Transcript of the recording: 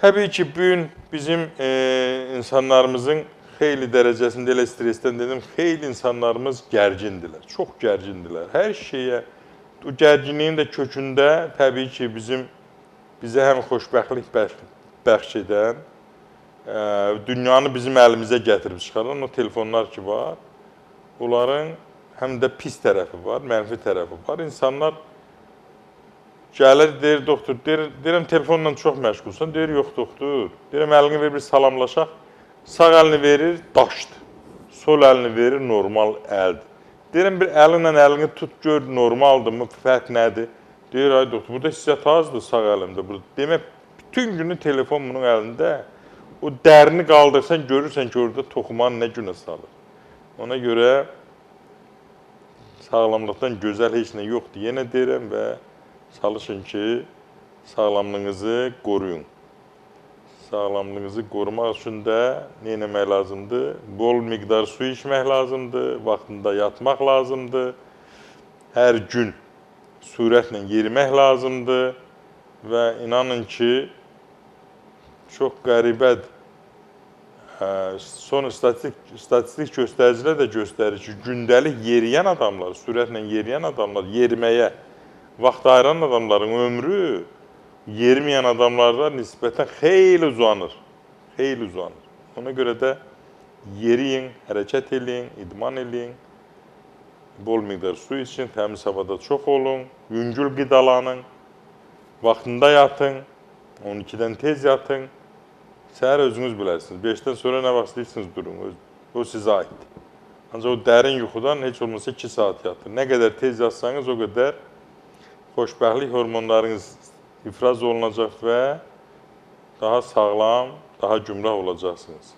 Təbii ki, bu gün bizim insanlarımızın xeyli dərəcəsində elə stresten dedim, xeyli insanlarımız gərgindilər, çox gərgindilər. Hər şeyə, o gərginliyin də kökündə təbii ki, bizə həm xoşbəxtlik bəxş edən, dünyanı bizim əlimizə gətirib çıxaran o telefonlar ki var, onların həm də pis tərəfi var, mənfi tərəfi var. İnsanlar gəlir, deyir, doktor, deyirəm, telefonla çox məşğulsan, deyir, yox, doktor. Deyirəm, əlini verir, bir salamlaşaq, sağ əlini verir, daşdır. Sol əlini verir, normal əldir. Deyirəm, bir əlinlə əlini tut, gör, normaldırmı, fərq nədir? Deyir, ay doktor, burada hissiyat azdır sağ əlimdə. Demək, bütün günü telefon bunun əlində, o dərini qaldırsan, görürsən ki, orada toxumanı nə günə salır. Ona görə sağlamlıqdan gözəl heç nə yoxdur. Yenə deyirəm və çalışın ki, sağlamlığınızı qoruyun. Sağlamlığınızı qorumaq üçün də nə etmək lazımdır? Bol miqdar su içmək lazımdır, vaxtında yatmaq lazımdır, hər gün sürətlə yerimək lazımdır və inanın ki, çox qəribədir. Son statistik göstəricilər də göstərir ki, gündəlik yeriyən adamlar, sürətlə yeriyən adamlar yeriməyə vaxt ayıran adamların ömrü yeriməyən adamlardan nisbətən xeyli uzanır. Xeyli uzanır. Ona görə də yeriyin, hərəkət eləyin, idman eləyin, bol miqdar su için, təmiz havada çox olun, yüngül qidalanın, vaxtında yatın, 12-dən tez yatın. Səhər özünüz bilərsiniz. 5-dən sonra nə vaxt istəyirsiniz durun. O sizə aiddir. Ancaq o dərin yuxudan heç olmasa 2 saat yatın. Nə qədər tez yatsanız, o qədər xoşbəxtlik hormonlarınız ifraz olunacaq və daha sağlam, daha gümrah olacaqsınız.